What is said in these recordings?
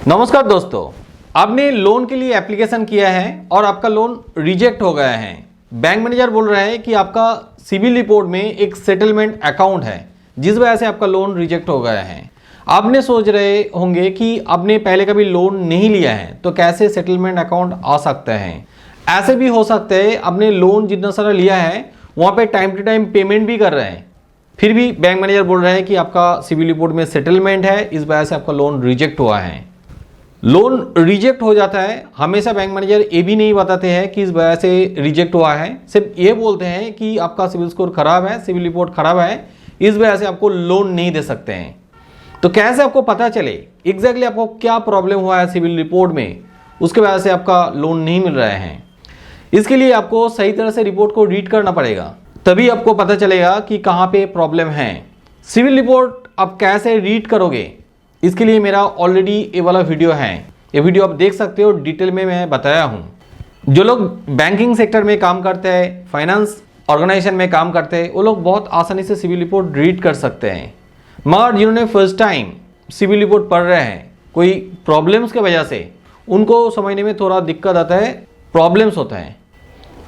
नमस्कार दोस्तों, आपने लोन के लिए एप्लीकेशन किया है और आपका लोन रिजेक्ट हो गया है। बैंक मैनेजर बोल रहा है कि आपका सिविल रिपोर्ट में एक सेटलमेंट अकाउंट है जिस वजह से आपका लोन रिजेक्ट हो गया है। आपने सोच रहे होंगे कि आपने पहले कभी लोन नहीं लिया है तो कैसे सेटलमेंट अकाउंट आ सकता है। ऐसे भी हो सकता है आपने लोन जितना सारा लिया है वहाँ पे टाइम टू टाइम पेमेंट भी कर रहे हैं, फिर भी बैंक मैनेजर बोल रहे हैं कि आपका सिविल रिपोर्ट में सेटलमेंट है, इस वजह से आपका लोन रिजेक्ट हुआ है। लोन रिजेक्ट हो जाता है, हमेशा बैंक मैनेजर ये भी नहीं बताते हैं कि इस वजह से रिजेक्ट हुआ है, सिर्फ ये बोलते हैं कि आपका सिविल स्कोर खराब है, सिविल रिपोर्ट खराब है, इस वजह से आपको लोन नहीं दे सकते हैं। तो कैसे आपको पता चले एग्जैक्टली आपको क्या प्रॉब्लम हुआ है सिविल रिपोर्ट में, उसके वजह से आपका लोन नहीं मिल रहा है। इसके लिए आपको सही तरह से रिपोर्ट को रीड करना पड़ेगा, तभी आपको पता चलेगा कि कहाँ पे प्रॉब्लम है। सिविल रिपोर्ट आप कैसे रीड करोगे, इसके लिए मेरा ऑलरेडी ये वाला वीडियो है, ये वीडियो आप देख सकते हो, डिटेल में मैं बताया हूँ। जो लोग बैंकिंग सेक्टर में काम करते हैं, फाइनेंस ऑर्गेनाइजेशन में काम करते हैं, वो लोग बहुत आसानी से सिविल रिपोर्ट रीड कर सकते हैं। मगर जिन्होंने फर्स्ट टाइम सिविल रिपोर्ट पढ़ रहे हैं, कोई प्रॉब्लम्स की वजह से उनको समझने में थोड़ा दिक्कत आता है, प्रॉब्लम्स होता है।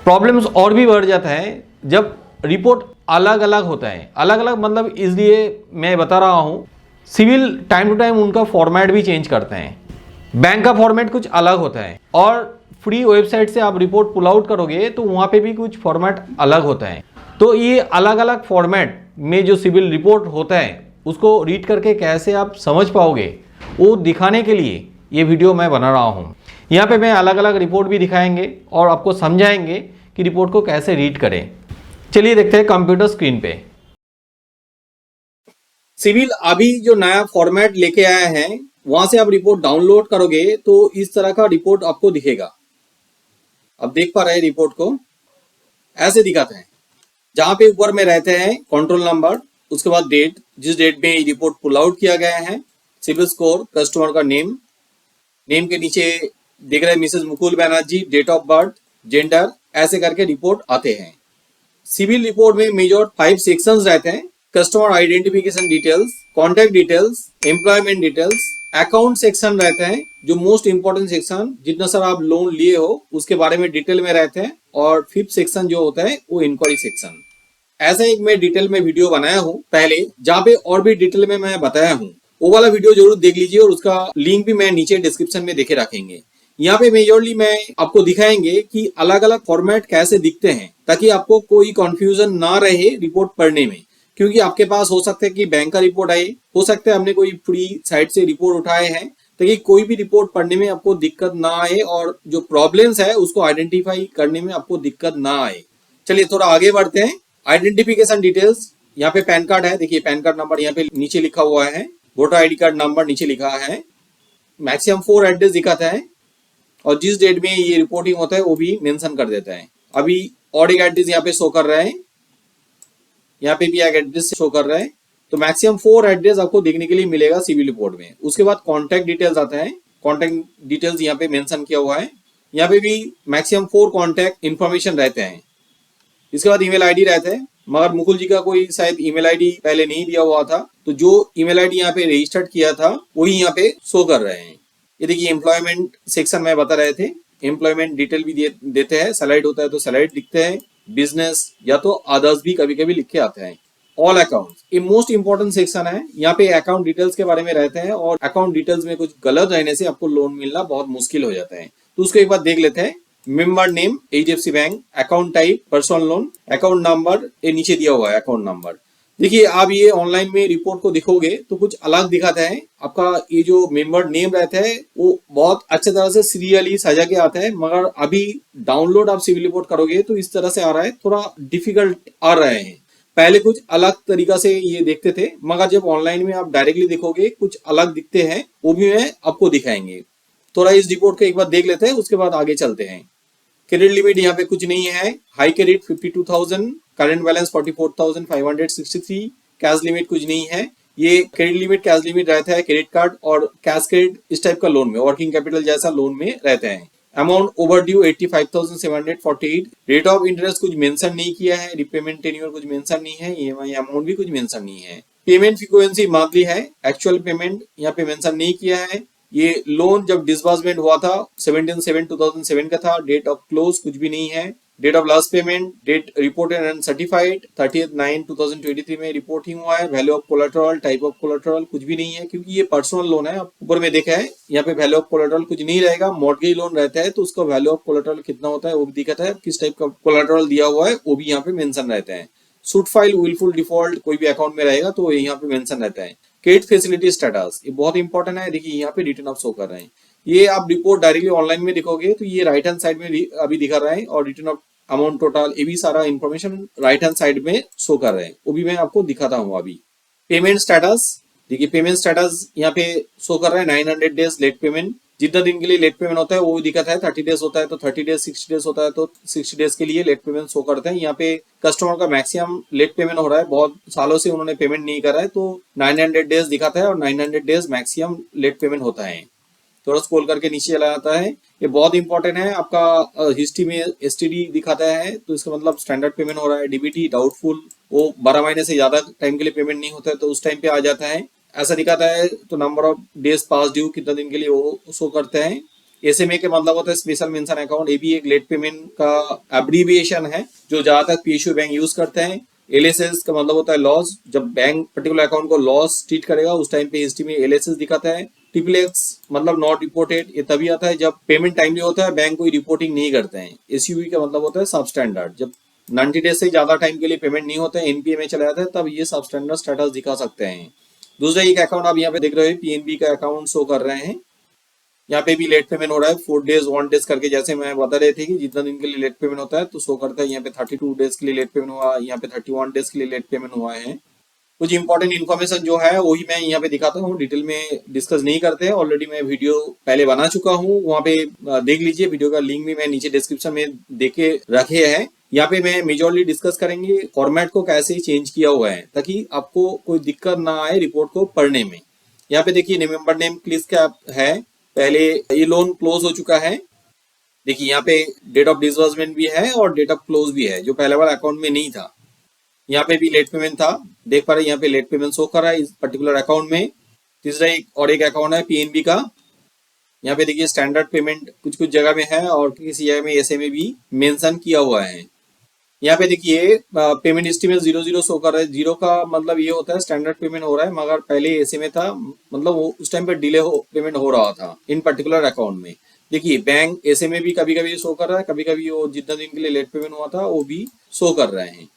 प्रॉब्लम्स और भी बढ़ जाता है जब रिपोर्ट अलग अलग होता है। अलग अलग मतलब इसलिए मैं बता रहा हूँ, सिविल टाइम टू टाइम उनका फॉर्मेट भी चेंज करते हैं। बैंक का फॉर्मेट कुछ अलग होता है और फ्री वेबसाइट से आप रिपोर्ट पुल आउट करोगे तो वहाँ पे भी कुछ फॉर्मेट अलग होता है। तो ये अलग अलग फॉर्मेट में जो सिविल रिपोर्ट होता है उसको रीड करके कैसे आप समझ पाओगे, वो दिखाने के लिए ये वीडियो मैं बना रहा हूँ। यहाँ पे मैं अलग अलग रिपोर्ट भी दिखाएंगे और आपको समझाएंगे कि रिपोर्ट को कैसे रीड करें। चलिए देखते हैं कंप्यूटर स्क्रीन पे। सिविल अभी जो नया फॉर्मेट लेके आया है वहां से आप रिपोर्ट डाउनलोड करोगे तो इस तरह का रिपोर्ट आपको दिखेगा। अब देख पा रहे हैं रिपोर्ट को, ऐसे दिखाते हैं, जहां पे ऊपर में रहते हैं कंट्रोल नंबर, उसके बाद डेट, जिस डेट में ये रिपोर्ट पुल आउट किया गया है, सिविल स्कोर, कस्टमर का नेम, नेम के नीचे देख रहे हैं Mrs Mukul Banerjee, date of birth, gender, ऐसे करके रिपोर्ट आते हैं। सिविल रिपोर्ट में मेजर 5 सेक्शंस रहते हैं। Customer identification details, contact details, employment details, account section रहते हैं, जो मोस्ट इंपॉर्टेंट सेक्शन, जितना सारा आप लोन लिए हो उसके बारे में डिटेल में रहते हैं। और 5th सेक्शन जो होता है वो इंक्वायरी सेक्शन। ऐसा एक मैं डिटेल में वीडियो बनाया हूँ पहले, जहाँ पे और भी डिटेल में मैं बताया हूँ, वो वाला वीडियो जरूर देख लीजिए और उसका लिंक भी मैं नीचे डिस्क्रिप्शन में देके रखेंगे। यहाँ पे मेजरली मैं आपको दिखाएंगे कि अलग अलग फॉर्मेट कैसे दिखते हैं, ताकि आपको कोई कंफ्यूजन ना रहे रिपोर्ट पढ़ने में। क्योंकि आपके पास हो सकता है कि बैंक का रिपोर्ट आए, हो सकता है हमने कोई फ्री साइट से रिपोर्ट उठाए हैं, ताकि कोई भी रिपोर्ट पढ़ने में आपको दिक्कत ना आए और जो प्रॉब्लम्स है उसको आइडेंटिफाई करने में आपको दिक्कत ना आए। चलिए थोड़ा आगे बढ़ते हैं। आइडेंटिफिकेशन डिटेल्स, यहाँ पे पैन कार्ड है, देखिए पैन कार्ड नंबर यहाँ पे नीचे लिखा हुआ है, वोटर आईडी कार्ड नंबर नीचे लिखा है, मैक्सिमम 4 एड्रेस दिखाता है और जिस डेट में ये रिपोर्टिंग होता है वो भी मेंशन कर देता है। अभी और एक एड्रेस यहाँ पे शो कर रहा है, यहाँ पे भी एक एड्रेस शो कर रहा है, तो मैक्सिमम 4 एड्रेस आपको देखने के लिए मिलेगा सिविल रिपोर्ट में। उसके बाद कॉन्टैक्ट डिटेल्स आता है, कॉन्टैक्ट डिटेल्स यहाँ पे मेंशन किया हुआ है, यहाँ पे भी मैक्सिमम 4 कॉन्टैक्ट इन्फॉर्मेशन रहते हैं। इसके बाद ईमेल आईडी रहता है, मगर मुकुल जी का कोई शायद ईमेल आईडी पहले नहीं दिया हुआ था, तो जो ईमेल आईडी यहाँ पे रजिस्टर्ड किया था वही यहाँ पे शो कर रहे हैं। ये देखिए एम्प्लॉयमेंट सेक्शन में बता रहे थे, एम्प्लॉयमेंट डिटेल भी देते हैं, सैलरीड होता है तो सैलरीड लिखते हैं, बिजनेस या तो अदर्स भी कभी कभी लिख के आते हैं। ऑल अकाउंट्स, ये मोस्ट इंपॉर्टेंट सेक्शन है, यहाँ पे अकाउंट डिटेल्स के बारे में रहते हैं और अकाउंट डिटेल्स में कुछ गलत रहने से आपको लोन मिलना बहुत मुश्किल हो जाता है। तो उसको एक बार देख लेते हैं। Member name HDFC bank, account type personal loan, account number ये नीचे दिया हुआ है, अकाउंट नंबर। देखिए आप ये ऑनलाइन में रिपोर्ट को दिखोगे तो कुछ अलग दिखाता है। आपका ये जो मेंबर नेम रहता है वो बहुत अच्छे तरह से सीरियली सजा के आता है, मगर अभी डाउनलोड आप सिविल रिपोर्ट करोगे तो इस तरह से आ रहा है, थोड़ा डिफिकल्ट आ रहे हैं। पहले कुछ अलग तरीका से ये देखते थे, मगर जब ऑनलाइन में आप डायरेक्टली देखोगे कुछ अलग दिखते हैं, वो भी मैं आपको दिखाएंगे। थोड़ा इस रिपोर्ट को एक बार देख लेते हैं, उसके बाद आगे चलते हैं। क्रेडिट लिमिट यहाँ पे कुछ नहीं है, high credit 52,000, current balance 44,563, cash limit कुछ नहीं है। ये क्रेडिट लिमिट कैश लिमिट रहता है क्रेडिट कार्ड और कैश क्रेडिट इस टाइप का लोन में, वर्किंग कैपिटल जैसा लोन में रहते हैं। Amount over due 85,748, rate of interest कुछ मेंशन नहीं किया है, रिपेमेंट टेन्योर कुछ मेंशन नहीं है, ईएमआई अमाउंट भी कुछ मेंशन नहीं है। पेमेंट फ्रीक्वेंसी मंथली है, एक्चुअल पेमेंट यहाँ पे मेंशन नहीं किया है। ये लोन जब डिसबर्समेंट हुआ था 17/7/2007 का था। डेट ऑफ क्लोज कुछ भी नहीं है। Date of last payment, date reported and certified 30/9/2023 में रिपोर्टिंग हुआ है। Value of collateral, type of collateral कुछ भी नहीं है, क्योंकि ये पर्सनल लोन है। ऊपर में देखा है यहाँ पे वैल्यू ऑफ कोलेटरल कुछ नहीं रहेगा। मॉर्गेज लोन रहता है तो उसका वैल्यू ऑफ कोलेटरल कितना होता है वो भी दिखाता है, किस टाइप का कोलेटरल दिया हुआ है वो भी यहाँ पे मेंशन रहता है। सूट फाइल, विलफुल डिफॉल्ट कोई भी अकाउंट में रहेगा तो यहाँ पे मेंशन रहता है। क्रेडिट फैसिलिटी स्टेटस, ये बहुत इंपॉर्टेंट है। देखिए यहाँ पे रिटर्न ऑफ शो कर रहे हैं। ये आप रिपोर्ट डायरेक्टली ऑनलाइन में दिखोगे तो ये राइट हैंड साइड में अभी दिखा रहा है, और रिटर्न ऑफ अमाउंट टोटल ये भी सारा इंफॉर्मेशन राइट हैंड साइड में शो कर रहे हैं, वो भी मैं आपको दिखाता हूँ अभी। पेमेंट स्टेटस, देखिए पेमेंट स्टेटस यहाँ पे शो कर रहा है 900 डेज लेट पेमेंट। जितना दिन के लिए लेट पेमेंट होता है वो भी दिखाता है। 30 डेज होता है तो 30 डेज, 60 डेज होता है तो 60 डेज के लिए लेट पेमेंट शो करते हैं। यहाँ पे कस्टमर का मैक्सिमम लेट पेमेंट हो रहा है, बहुत सालों से उन्होंने पेमेंट नहीं करा है तो 900 डेज दिखाता है, और 900 डेज मैक्सिमम लेट पेमेंट होता है। थोड़ा स्क्रॉल करके नीचे चला जाता है। ये बहुत इंपॉर्टेंट है। आपका हिस्ट्री में एसटीडी दिखाता है तो इसका मतलब स्टैंडर्ड पेमेंट हो रहा है। डीबीटी डाउटफुल, वो 12 महीने से ज्यादा टाइम के लिए पेमेंट नहीं होता है तो उस टाइम पे आ जाता है, ऐसा दिखाता है। तो number of days pass due कितना दिन के लिए वो शो करते हैं। एसएमए के मतलब होता है स्पेशल मेंशन अकाउंट, ये भी एक लेट पेमेंट का एब्रीविएशन है जो ज्यादातर पीएसयू बैंक यूज करते हैं। एलएसएस का मतलब होता है लॉस, जब बैंक पर्टिकुलर अकाउंट को लॉस ट्रीट करेगा उस टाइम पे हिस्ट्री में एलएसएस दिखाता है। ट्रिपलेक्स मतलब नॉट रिपोर्टेड, ये तभी आता है जब पेमेंट टाइमली होता है, बैंक कोई रिपोर्टिंग नहीं करते हैं। एसयूवी का मतलब होता है सब स्टैंडर्ड, जब 90 डेज से ज्यादा टाइम के लिए पेमेंट नहीं होता है, एनपीए में चला जाता है, तब ये सब स्टैंडर्ड स्टेटस दिखा सकते हैं। दूसरा एक अकाउंट आप यहाँ पे देख रहे हो पीएनबी का अकाउंट शो कर रहे हैं। यहाँ पे भी लेट पेमेंट हो रहा है 4 डेज 1 डेज करके, जैसे मैं बता रहे थे कि जितना दिन के लिए लेट पेमेंट होता है तो शो करता है। यहाँ पे 32 डेज के लिए लेट पेमेंट हुआ, यहाँ पे 31 डेज के लिए लेट पेमेंट हुआ है। कुछ इंपॉर्टेंट इन्फॉर्मेशन जो है वही मैं यहाँ पे दिखाता हूँ, डिटेल में डिस्कस नहीं करते हैं। ऑलरेडी मैं वीडियो पहले बना चुका हूँ, वहाँ पे देख लीजिए। वीडियो का लिंक भी मैं नीचे डिस्क्रिप्शन में देके रखे हैं। यहाँ पे मैं मेजरली डिस्कस करेंगे फॉर्मेट को कैसे चेंज किया हुआ है, ताकि आपको कोई दिक्कत ना आए रिपोर्ट को पढ़ने में। यहाँ पे देखिए मेंबर नेम क्लिक का है, पहले ये लोन क्लोज हो चुका है। देखिए यहाँ पे डेट ऑफ डिसबर्समेंट भी है और डेट ऑफ क्लोज भी है, जो पहले वाला अकाउंट में नहीं था। यहाँ पे भी लेट पेमेंट था, देख पा रहे हैं यहाँ पे लेट पेमेंट शो कर रहा है इस पर्टिकुलर अकाउंट में। तीसरा एक अकाउंट है पीएनबी का, यहाँ पे देखिए स्टैंडर्ड पेमेंट कुछ कुछ जगह में है और किसी जगह में एसएमए भी मेंशन किया हुआ है। यहाँ पे देखिए पेमेंट हिस्ट्री में 00 शो कर रहा है। 0 का मतलब ये होता है स्टैंडर्ड पेमेंट हो रहा है, मगर पहले एसएमए था, मतलब वो उस टाइम पे डिले पेमेंट हो रहा था इन पर्टिकुलर अकाउंट में। देखिए बैंक एसएमए भी कभी कभी शो कर रहा है, कभी कभी वो जितना दिन के लिए लेट पेमेंट हुआ था वो भी शो कर रहे हैं।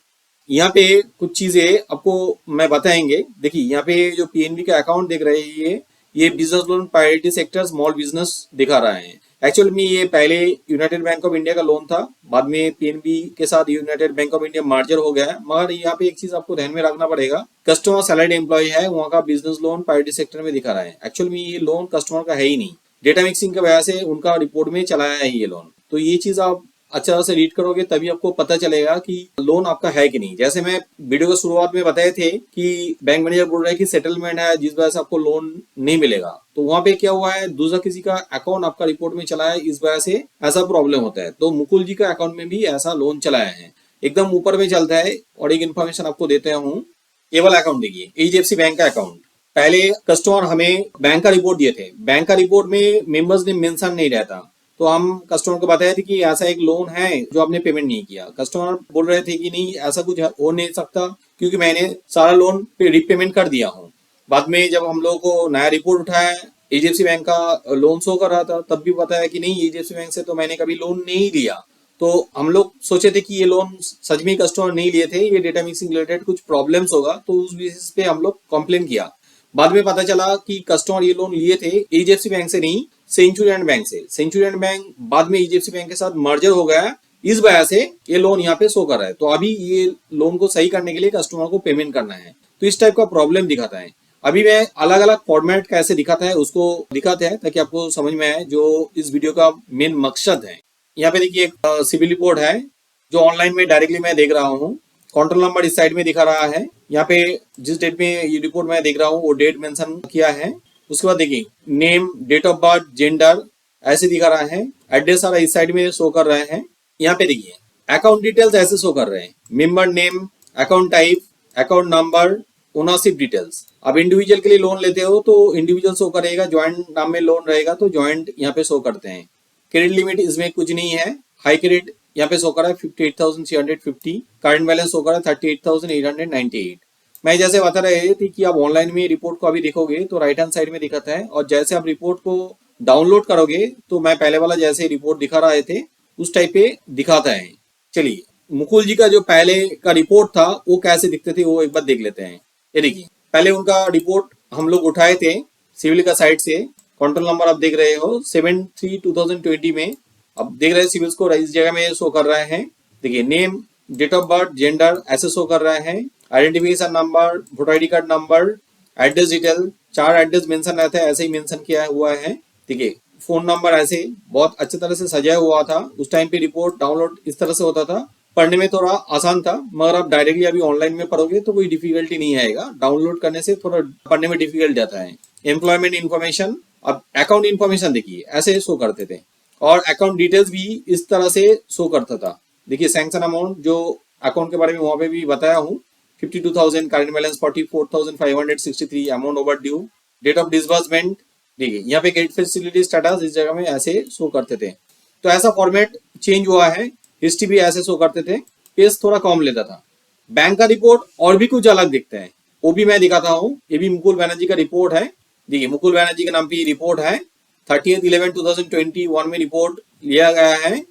यहाँ पे कुछ चीजें आपको मैं बताएंगे। देखिए यहाँ पे जो पीएनबी का अकाउंट देख रहे हैं, ये business loan priority sector small business दिखा रहा है। एक्चुअल में ये पहले यूनाइटेड बैंक ऑफ इंडिया का लोन था, बाद में पीएनबी के साथ United bank of India merger हो गया है। मगर यहाँ पे एक चीज आपको ध्यान में रखना पड़ेगा, कस्टमर सैलरीड एम्प्लॉय है, वहाँ का बिजनेस लोन प्रायोरिटी सेक्टर में दिखा रहा है। एक्चुअल में ये लोन कस्टमर का है ही नहीं, डेटा मिक्सिंग की वजह से उनका रिपोर्ट में चलाया है ये लोन। तो ये चीज आप अच्छा से रीड करोगे तभी आपको पता चलेगा कि लोन आपका है कि नहीं। जैसे मैं वीडियो के शुरुआत में बताए थे कि बैंक मैनेजर बोल रहे हैं कि सेटलमेंट है जिस वजह से आपको लोन नहीं मिलेगा, तो वहां पे क्या हुआ है, दूसरा किसी का अकाउंट आपका रिपोर्ट में चला है, इस वजह से ऐसा प्रॉब्लम होता है। तो मुकुल जी का अकाउंट में भी ऐसा लोन चलाया है, एकदम ऊपर में चलता है। और एक इन्फॉर्मेशन आपको देते हूँ, ये वाला अकाउंट देखिए, एचडीएफसी बैंक का अकाउंट। पहले कस्टमर हमें बैंक का रिपोर्ट दिए थे, बैंक का रिपोर्ट में मेंबर्स नेम मेंशन नहीं रहता, तो हम कस्टमर को बताए थे कि ऐसा एक लोन है जो आपने पेमेंट नहीं किया। कस्टमर बोल रहे थे कि नहीं ऐसा कुछ हो नहीं सकता, क्योंकि मैंने सारा लोन पे रीपेमेंट कर दिया हूँ। बाद में जब हम लोगों को नया रिपोर्ट उठाया, एचडीएफसी बैंक का लोन शो कर रहा था, तब भी बताया कि नहीं एचडीएफसी बैंक से तो मैंने कभी लोन नहीं लिया। तो हम लोग सोचे थे कि ये लोन सच में कस्टमर नहीं लिए थे, ये डेटा मिक्सिंग रिलेटेड कुछ प्रॉब्लम्स होगा, तो उस बेसिस पे हम लोग कंप्लेन किया। बाद में पता चला कि कस्टमर ये लोन लिए थे एचडीएफसी बैंक से नहीं, सेंचुरियन बैंक से। सेंचुरियन बैंक बाद में एचडीएफसी बैंक के साथ मर्जर हो गया, इस वजह से ये लोन यहाँ पे शो कर रहा है। तो अभी ये लोन को सही करने के लिए कस्टमर को पेमेंट करना है, तो इस टाइप का प्रॉब्लम दिखाता है। अभी मैं अलग अलग फॉर्मेट कैसे दिखाता है उसको दिखाते हैं, ताकि आपको समझ में आए जो इस वीडियो का मेन मकसद है। यहाँ पे देखिए एक सिविल रिपोर्ट है जो ऑनलाइन में डायरेक्टली मैं देख रहा हूँ। कंट्रोल नंबर इस साइड में दिखा रहा है। यहाँ पे जिस डेट में ये रिपोर्ट मैं देख रहा हूँ वो डेट मेंशन किया है। उसके बाद देखिए name, date of birth, gender ऐसे दिखा रहा है। एड्रेस सारा इस साइड में शो कर रहे हैं। यहाँ पे देखिए अकाउंट डिटेल्स ऐसे शो कर रहे हैं, member name, account type, account number, ownership details. अब इंडिविजुअल के लिए लोन लेते हो तो इंडिविजुअल शो करेगा, ज्वाइंट नाम में लोन रहेगा तो ज्वाइंट यहाँ पे शो करते हैं। क्रेडिट लिमिट इसमें कुछ नहीं है, हाई क्रेडिट यहाँ पे शो करा है 58,350, करंट बैलेंस शो करा 38,898। मैं जैसे बता रहे थे कि आप ऑनलाइन में रिपोर्ट को अभी देखोगे तो राइट हैंड साइड में दिखाता है, और जैसे आप रिपोर्ट को डाउनलोड करोगे तो मैं पहले वाला जैसे रिपोर्ट दिखा रहे थे उस टाइप पे दिखाता है। चलिए मुकुल जी का जो पहले का रिपोर्ट था वो कैसे दिखते थे वो एक बार देख लेते हैं। ये देखिए पहले उनका रिपोर्ट हम लोग उठाए थे सिविल का साइड से, कंट्रोल नंबर आप देख रहे हो 7/3/2020 में। अब देख रहे हैं सिविल स्कोर इस जगह में शो कर रहे हैं। देखिए name, date of birth, gender ऐसे शो कर रहे हैं, identification number, voter ID card number, address detail, 4 address mention रहता है ऐसे ही मेंशन किया हुआ है। देखिए फोन नंबर ऐसे बहुत अच्छी तरह से सजाया हुआ था। उस टाइम पे रिपोर्ट डाउनलोड इस तरह से होता था, पढ़ने में थोड़ा आसान था, मगर आप डायरेक्टली अभी ऑनलाइन में पढ़ोगे तो कोई डिफिकल्टी नहीं आएगा, डाउनलोड करने से थोड़ा पढ़ने में डिफिकल्ट जाता है। एम्प्लॉयमेंट इन्फॉर्मेशन, अब अकाउंट इन्फॉर्मेशन देखिए ऐसे शो करते थे, और अकाउंट डिटेल्स भी इस तरह से शो करता था। देखिए सैंक्शन अमाउंट जो अकाउंट के बारे में वहां पे भी बताया हूँ 52,000, current balance 44,563, amount overdue, date of disbursement. देखिए यहाँ पे क्रेडिट फैसिलिटी स्टेटस इस जगह में ऐसे शो करते थे। तो ऐसा फॉर्मेट चेंज हुआ है, हिस्ट्री भी ऐसे शो करते थे, पेज थोड़ा कम लेता था। बैंक का रिपोर्ट और भी कुछ अलग दिखता है, वो भी मैं दिखाता हूँ। ये भी मुकुल बैनर्जी का रिपोर्ट है। देखिए मुकुल बैनर्जी के नाम पे रिपोर्ट है, 30/11/2021 में रिपोर्ट लिया गया है।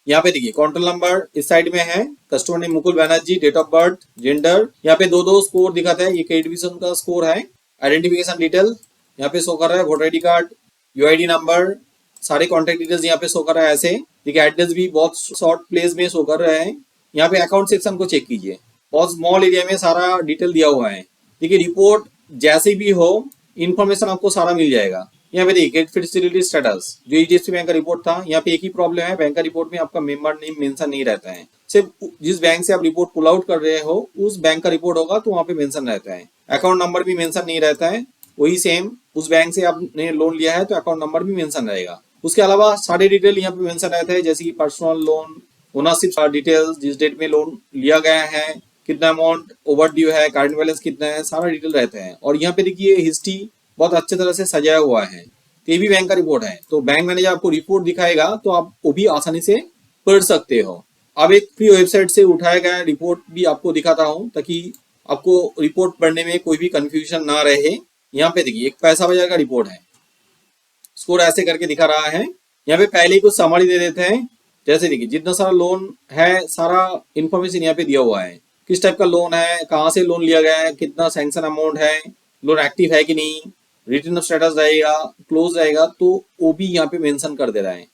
यहाँ पे देखिए कंट्रोल नंबर इस साइड में है, customer name Mukul Banerjee, date of birth, gender, यहाँ पे दो स्कोर दिखाता है, ये क्रेडिट विजन का स्कोर है। आइडेंटिफिकेशन डिटेल यहाँ पे शो कर रहा है, voter ID card, UID number, सारे कॉन्टेक्ट डिटेल्स यहाँ पे शो कर रहा है ऐसे। देखिए एड्रेस भी बहुत शॉर्ट प्लेस में शो कर रहे हैं। यहाँ पे अकाउंट सेक्शन को चेक कीजिए, बहुत स्मॉल एरिया में सारा डिटेल दिया हुआ है। देखिए रिपोर्ट जैसे भी हो इन्फॉर्मेशन आपको सारा मिल जाएगा। यहाँ पे देखिए क्रेडिट फैसिलिटी स्टेटस जो एचडीएफसी बैंक का रिपोर्ट था, यहाँ पे एक ही प्रॉब्लम है, बैंक का रिपोर्ट में आपका मेंबर नेम मेंशन नहीं रहता है। सिर्फ जिस बैंक से आप रिपोर्ट पुल आउट कर रहे हो उस बैंक का रिपोर्ट होगा तो वहाँ पे मेंशन रहता है। अकाउंट नंबर भी मेंशन नहीं रहता है, वही सेम उस बैंक से आपने लोन लिया है तो अकाउंट नंबर भी मेंशन रहेगा। उसके अलावा सारे डिटेल यहाँ पे मेंशन रहता है, जैसे कि पर्सनल लोन, ओनरशिप डिटेल्स, जिस डेट में लोन लिया गया है, कितना अमाउंट ओवर ड्यू है, करंट बैलेंस कितना है, सारा डिटेल रहता है। और यहाँ पे देखिए हिस्ट्री बहुत अच्छे तरह से सजाया हुआ है। ये भी बैंक का रिपोर्ट है, तो बैंक मैनेजर आपको रिपोर्ट दिखाएगा तो आप वो भी आसानी से पढ़ सकते हो। अब एक फ्री वेबसाइट से उठाया गया रिपोर्ट भी आपको दिखाता हूँ ताकि आपको रिपोर्ट पढ़ने में कोई भी कंफ्यूजन ना रहे। यहाँ पे देखिए एक पैसा बाजार का रिपोर्ट है, स्कोर ऐसे करके दिखा रहा है। यहाँ पे पहले ही कुछ समरी दे देते हैं, जैसे देखिए जितना सारा लोन है सारा इन्फॉर्मेशन यहाँ पे दिया हुआ है, किस टाइप का लोन है, कहाँ से लोन लिया गया है, कितना सैंक्शन अमाउंट है, लोन एक्टिव है कि नहीं, रिटर्न ऑफ स्टेटस रहेगा, क्लोज रहेगा, तो वो भी यहाँ पे मेंशन कर दे रहा है।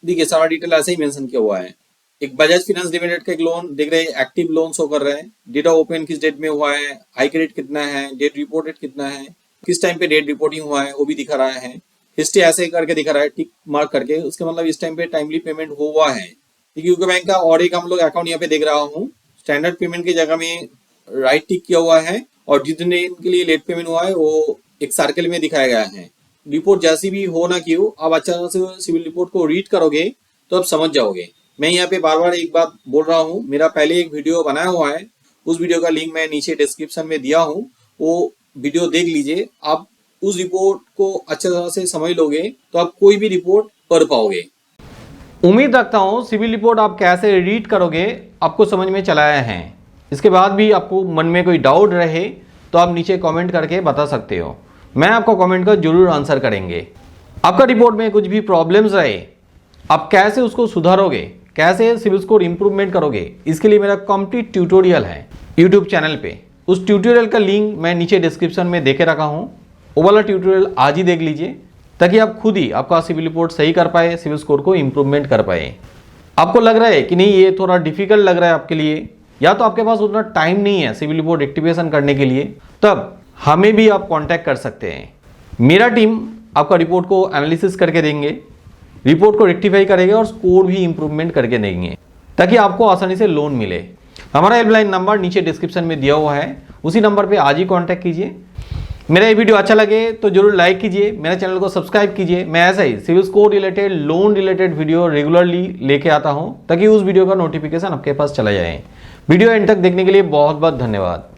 देखिए सारा डिटेल ऐसे ही मेंशन किया हुआ है। एक बजाज फाइनेंस लिमिटेड का एक लोन देख रहे हैं, एक्टिव लोन शो कर रहे हैं, डेट ऑफ ओपन किस डेट में हुआ है, हाई क्रेडिट कितना है, डेट रिपोर्टेड कितना है, किस टाइम पे डेट रिपोर्टिंग हुआ है वो भी दिखा रहा है। हिस्ट्री ऐसे करके दिखा रहा है टिक मार्क करके, उसके मतलब इस टाइम पे टाइमली पेमेंट हुआ है। यूको बैंक का और एक हम लोग अकाउंट यहाँ पे देख रहा हूँ, स्टैंडर्ड पेमेंट की जगह में राइट टिक किया हुआ है, और जितने इनके लिए लेट पेमेंट हुआ है वो एक सर्कल में दिखाया गया है। रिपोर्ट जैसी भी हो ना क्यों, आप अच्छा से सिविल रिपोर्ट को रीड करोगे तो आप समझ जाओगे। मैं यहाँ पे बार बार एक बात बोल रहा हूँ, मेरा पहले एक वीडियो बनाया हुआ है, उस वीडियो का लिंक मैं नीचे डिस्क्रिप्शन में दिया हूँ, वो वीडियो देख लीजिए। आप उस रिपोर्ट को अच्छे तरह से समझ लोगे तो आप कोई भी रिपोर्ट पढ़ पाओगे। उम्मीद रखता हूँ सिविल रिपोर्ट आप कैसे रीड करोगे आपको समझ में चला आया है। इसके बाद भी आपको मन में कोई डाउट रहे तो आप नीचे कमेंट करके बता सकते हो, मैं आपको कमेंट का जरूर आंसर करेंगे। आपका रिपोर्ट में कुछ भी प्रॉब्लम्स रहे, आप कैसे उसको सुधारोगे, कैसे सिविल स्कोर इंप्रूवमेंट करोगे, इसके लिए मेरा कंप्लीट ट्यूटोरियल है यूट्यूब चैनल पे। उस ट्यूटोरियल का लिंक मैं नीचे डिस्क्रिप्शन में देके रखा हूँ, वो वाला ट्यूटोरियल आज ही देख लीजिए ताकि आप खुद ही आपका सिविल रिपोर्ट सही कर पाए, सिविल स्कोर को इंप्रूवमेंट कर पाए। आपको लग रहा है कि नहीं ये थोड़ा डिफिकल्ट लग रहा है आपके लिए, या तो आपके पास उतना टाइम नहीं है सिविल रिपोर्ट एक्टिवेशन करने के लिए, तब हमें भी आप कांटेक्ट कर सकते हैं। मेरा टीम आपका रिपोर्ट को एनालिसिस करके देंगे, रिपोर्ट को रेक्टिफाई करेंगे और स्कोर भी इंप्रूवमेंट करके देंगे ताकि आपको आसानी से लोन मिले। हमारा हेल्पलाइन नंबर नीचे डिस्क्रिप्शन में दिया हुआ है, उसी नंबर पे आज ही कांटेक्ट कीजिए। मेरा ये वीडियो अच्छा लगे तो जरूर लाइक कीजिए, मेरे चैनल को सब्सक्राइब कीजिए। मैं ऐसा ही CIBIL score related, loan related video regularly लेके आता हूँ ताकि उस वीडियो का नोटिफिकेशन आपके पास चला जाए। वीडियो एंड तक देखने के लिए बहुत बहुत धन्यवाद।